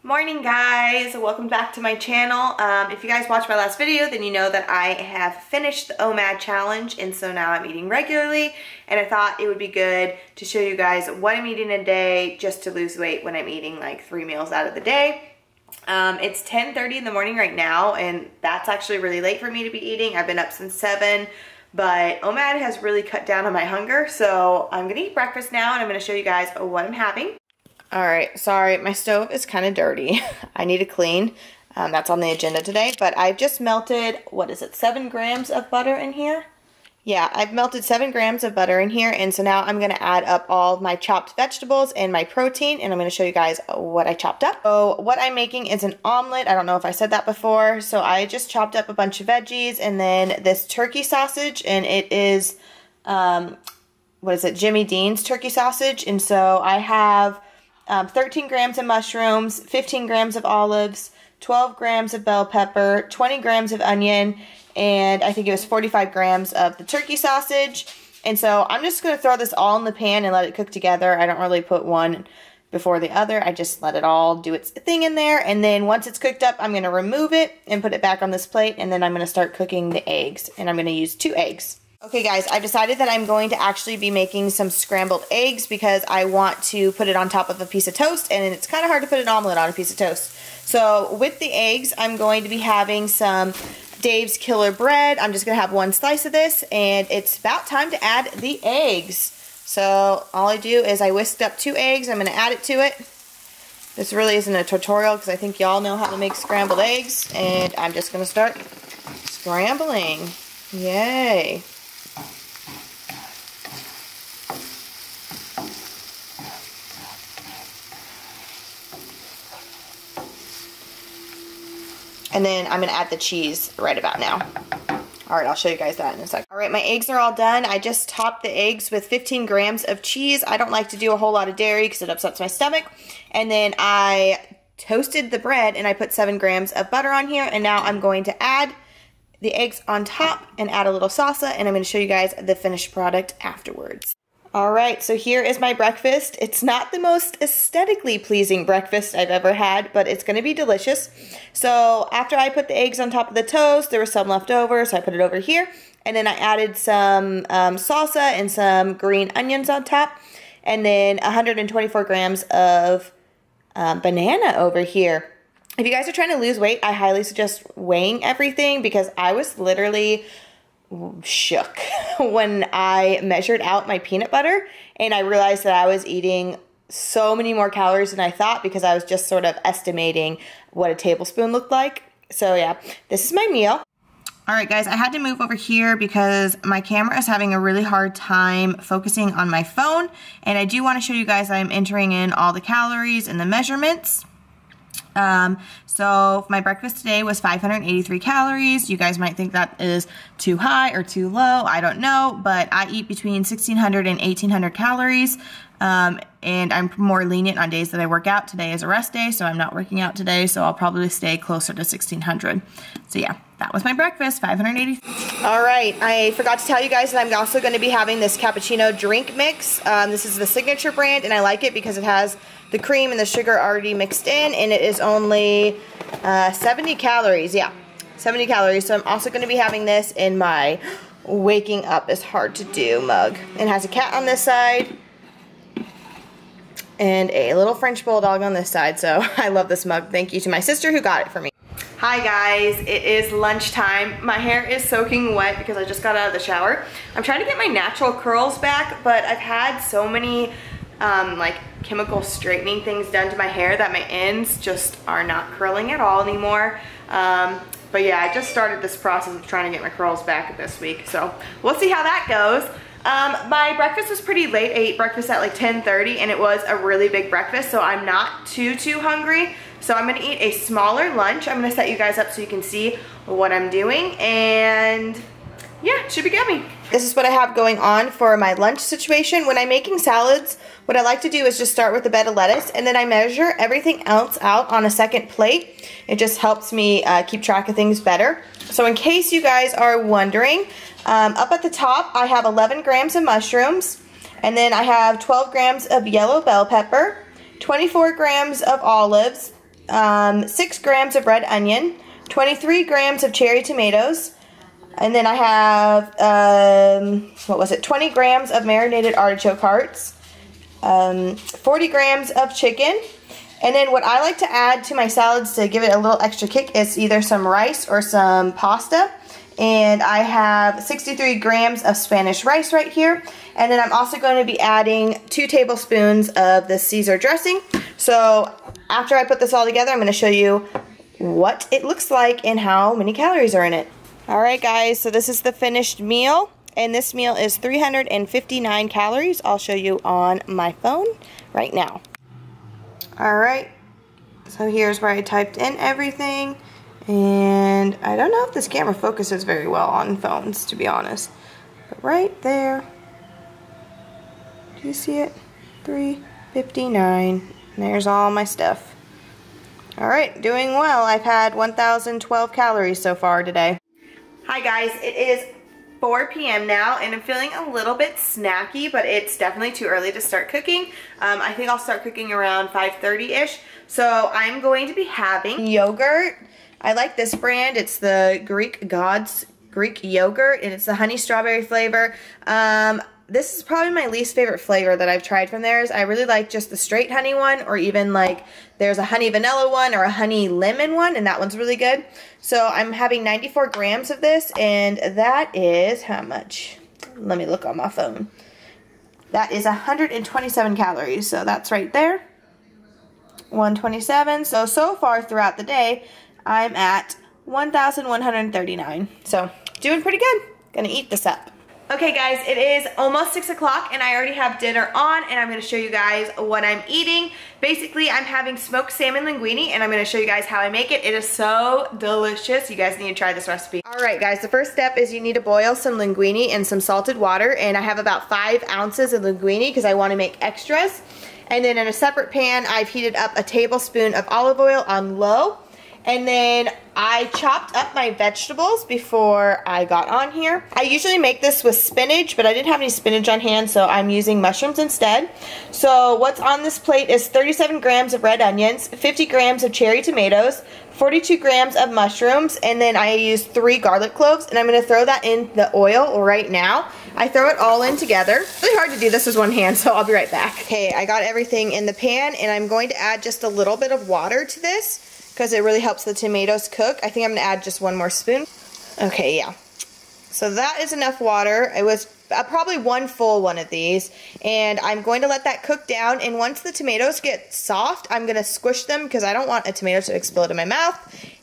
Morning guys, welcome back to my channel. If you guys watched my last video, then you know that I have finished the OMAD challenge, and so now I'm eating regularly, and I thought it would be good to show you guys what I'm eating a day just to lose weight when I'm eating like 3 meals out of the day. It's 10:30 in the morning right now, and that's actually really late for me to be eating. I've been up since 7, but OMAD has really cut down on my hunger, so I'm gonna eat breakfast now, and I'm gonna show you guys what I'm having. All right, sorry, my stove is kind of dirty. I need to clean. That's on the agenda today, but I've just melted, what is it, 7 grams of butter in here? Yeah, I've melted 7 grams of butter in here, and so now I'm gonna add up all of my chopped vegetables and my protein, and I'm gonna show you guys what I chopped up. So what I'm making is an omelet. I don't know if I said that before. So I just chopped up a bunch of veggies and then this turkey sausage, and it is, what is it, Jimmy Dean's turkey sausage, and so I have 13 grams of mushrooms, 15 grams of olives, 12 grams of bell pepper, 20 grams of onion, and I think it was 45 grams of the turkey sausage. And so I'm just going to throw this all in the pan and let it cook together. I don't really put one before the other. I just let it all do its thing in there. And then once it's cooked up, I'm going to remove it and put it back on this plate. And then I'm going to start cooking the eggs. And I'm going to use 2 eggs. Okay guys, I've decided that I'm going to actually be making some scrambled eggs because I want to put it on top of a piece of toast, and it's kind of hard to put an omelet on a piece of toast. So with the eggs, I'm going to be having some Dave's Killer Bread. I'm just going to have 1 slice of this, and it's about time to add the eggs. So all I do is I whisked up 2 eggs. I'm going to add it to it. This really isn't a tutorial because I think y'all know how to make scrambled eggs, and I'm just going to start scrambling. Yay. And then I'm going to add the cheese right about now. Alright, I'll show you guys that in a second. Alright, my eggs are all done. I just topped the eggs with 15 grams of cheese. I don't like to do a whole lot of dairy because it upsets my stomach. And then I toasted the bread and I put 7 grams of butter on here. And now I'm going to add the eggs on top and add a little salsa. And I'm going to show you guys the finished product afterwards. Alright, so here is my breakfast. It's not the most aesthetically pleasing breakfast I've ever had, but it's going to be delicious. So after I put the eggs on top of the toast, there was some left over, so I put it over here. And then I added some salsa and some green onions on top. And then 124 grams of banana over here. If you guys are trying to lose weight, I highly suggest weighing everything because I was literally shook when I measured out my peanut butter and I realized that I was eating so many more calories than I thought because I was just sort of estimating what a tablespoon looked like. So yeah, this is my meal. Alright guys, I had to move over here because my camera is having a really hard time focusing on my phone, and I do want to show you guys that I'm entering in all the calories and the measurements. So my breakfast today was 583 calories. You guys might think that is too high or too low. I don't know, but I eat between 1,600 and 1,800 calories. And I'm more lenient on days that I work out. Today is a rest day, so I'm not working out today, so I'll probably stay closer to 1,600. So yeah, that was my breakfast, 580. All right, I forgot to tell you guys that I'm also going to be having this cappuccino drink mix. This is the Signature brand, and I like it because it has the cream and the sugar already mixed in, and it is only 70 calories. Yeah, 70 calories. So I'm also going to be having this in my waking up is hard to do mug. It has a cat on this side and a little French bulldog on this side. So I love this mug. Thank you to my sister who got it for me. Hi guys, it is lunchtime. My hair is soaking wet because I just got out of the shower. I'm trying to get my natural curls back, but I've had so many like chemical straightening things done to my hair that my ends just are not curling at all anymore. But yeah, I just started this process of trying to get my curls back this week, so we'll see how that goes. My breakfast was pretty late. I ate breakfast at like 10:30 and it was a really big breakfast, so I'm not too hungry. So I'm gonna eat a smaller lunch. I'm gonna set you guys up so you can see what I'm doing, and yeah, it should be yummy. This is what I have going on for my lunch situation. When I'm making salads, what I like to do is just start with a bed of lettuce, and then I measure everything else out on a second plate. It just helps me keep track of things better. So in case you guys are wondering, up at the top I have 11 grams of mushrooms, and then I have 12 grams of yellow bell pepper, 24 grams of olives, 6 grams of red onion, 23 grams of cherry tomatoes, and then I have, 20 grams of marinated artichoke hearts, 40 grams of chicken, and then what I like to add to my salads to give it a little extra kick is either some rice or some pasta. And I have 63 grams of Spanish rice right here. And then I'm also going to be adding 2 tablespoons of the Caesar dressing. So after I put this all together, I'm going to show you what it looks like and how many calories are in it. Alright guys, so this is the finished meal. And this meal is 359 calories. I'll show you on my phone right now. Alright, so here's where I typed in everything. And I don't know if this camera focuses very well on phones, to be honest. But right there, do you see it? 359. And there's all my stuff. Alright, doing well. I've had 1,012 calories so far today. Hi guys, it is 4 p.m. now, and I'm feeling a little bit snacky, but it's definitely too early to start cooking. I think I'll start cooking around 5:30-ish. So I'm going to be having yogurt. I like this brand. It's the Greek Gods Greek yogurt, and it's the honey strawberry flavor. This is probably my least favorite flavor that I've tried from theirs. I really like just the straight honey one, or even like there's a honey vanilla one or a honey lemon one, and that one's really good. So I'm having 94 grams of this, and that is how much? Let me look on my phone. That is 127 calories, so that's right there. 127. So far throughout the day, I'm at 1,139. So doing pretty good. Gonna eat this up. Okay guys, it is almost 6 o'clock and I already have dinner on, and I'm going to show you guys what I'm eating. Basically, I'm having smoked salmon linguine, and I'm going to show you guys how I make it. It is so delicious. You guys need to try this recipe. Alright guys, the first step is you need to boil some linguine in some salted water, and I have about 5 ounces of linguine because I want to make extras. And then in a separate pan, I've heated up a tablespoon of olive oil on low. And then I chopped up my vegetables before I got on here. I usually make this with spinach, but I didn't have any spinach on hand, so I'm using mushrooms instead. So what's on this plate is 37 grams of red onions, 50 grams of cherry tomatoes, 42 grams of mushrooms, and then I used 3 garlic cloves, and I'm going to throw that in the oil right now. I throw it all in together. It's really hard to do this with one hand, so I'll be right back. Okay, I got everything in the pan, and I'm going to add just a little bit of water to this, because it really helps the tomatoes cook. I think I'm going to add just 1 more spoon. Okay, yeah. So that is enough water. It was probably 1 full one of these. And I'm going to let that cook down. And once the tomatoes get soft, I'm going to squish them because I don't want a tomato to explode in my mouth.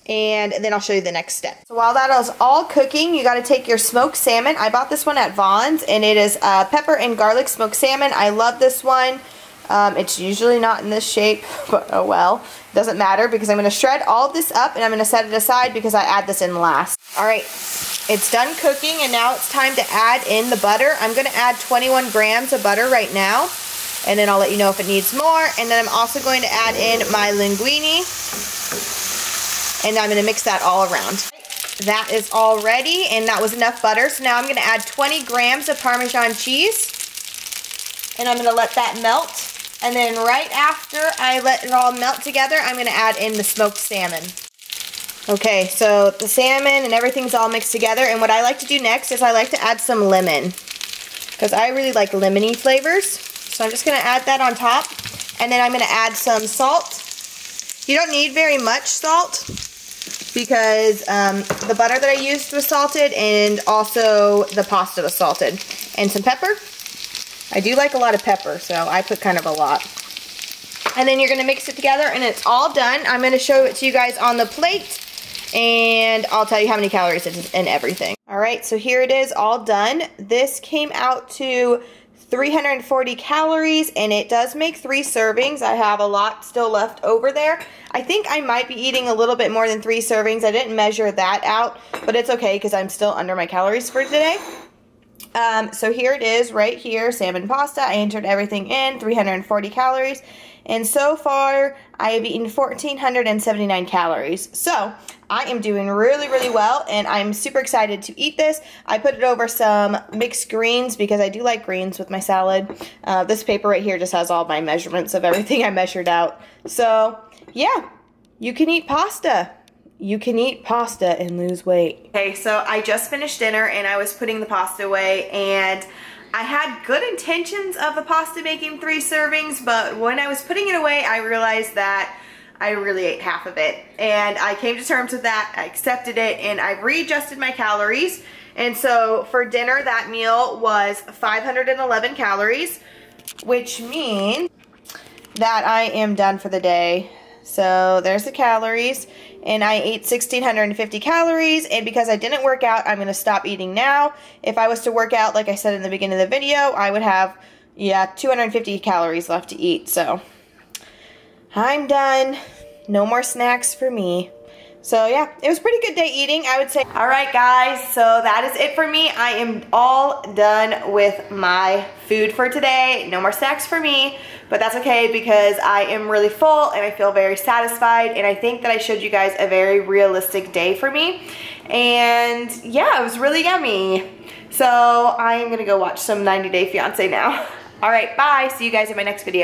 And then I'll show you the next step. So while that is all cooking, you got to take your smoked salmon. I bought this one at Vons, and it is pepper and garlic smoked salmon. I love this one. It's usually not in this shape, but oh well. Doesn't matter because I'm going to shred all of this up and I'm going to set it aside because I add this in last. Alright, it's done cooking and now it's time to add in the butter. I'm going to add 21 grams of butter right now, and then I'll let you know if it needs more. And then I'm also going to add in my linguine, and I'm going to mix that all around. That is all ready, and that was enough butter. So now I'm going to add 20 grams of Parmesan cheese, and I'm going to let that melt. And then right after I let it all melt together, I'm going to add in the smoked salmon. Okay, so the salmon and everything's all mixed together. And what I like to do next is I like to add some lemon, because I really like lemony flavors. So I'm just going to add that on top. And then I'm going to add some salt. You don't need very much salt because the butter that I used was salted, and also the pasta was salted. And some pepper. I do like a lot of pepper, so I put kind of a lot. And then you're going to mix it together, and it's all done. I'm going to show it to you guys on the plate, and I'll tell you how many calories it is and everything. Alright, so here it is all done. This came out to 340 calories, and it does make 3 servings. I have a lot still left over there. I think I might be eating a little bit more than 3 servings. I didn't measure that out, but it's okay because I'm still under my calories for today. So here it is right here, salmon pasta. I entered everything in, 340 calories. And so far, I have eaten 1,479 calories. So I am doing really, really well, and I'm super excited to eat this. I put it over some mixed greens because I do like greens with my salad. This paper right here just has all my measurements of everything I measured out. So yeah, You can eat pasta. You can eat pasta and lose weight. Okay, so I just finished dinner and I was putting the pasta away, and I had good intentions of the pasta making 3 servings, but when I was putting it away, I realized that I really ate half of it. And I came to terms with that, I accepted it, and I readjusted my calories. And so for dinner, that meal was 511 calories, which means that I am done for the day. So there's the calories, and I ate 1,650 calories, and because I didn't work out, I'm going to stop eating now. If I was to work out, like I said in the beginning of the video, I would have, 250 calories left to eat. So I'm done. No more snacks for me. So yeah, it was a pretty good day eating, I would say. All right, guys, so that is it for me. I am all done with my food for today. No more snacks for me, but that's okay because I am really full and I feel very satisfied, and I think that I showed you guys a very realistic day for me. And yeah, it was really yummy. So I am gonna go watch some 90 Day Fiancé now. All right, bye. See you guys in my next video.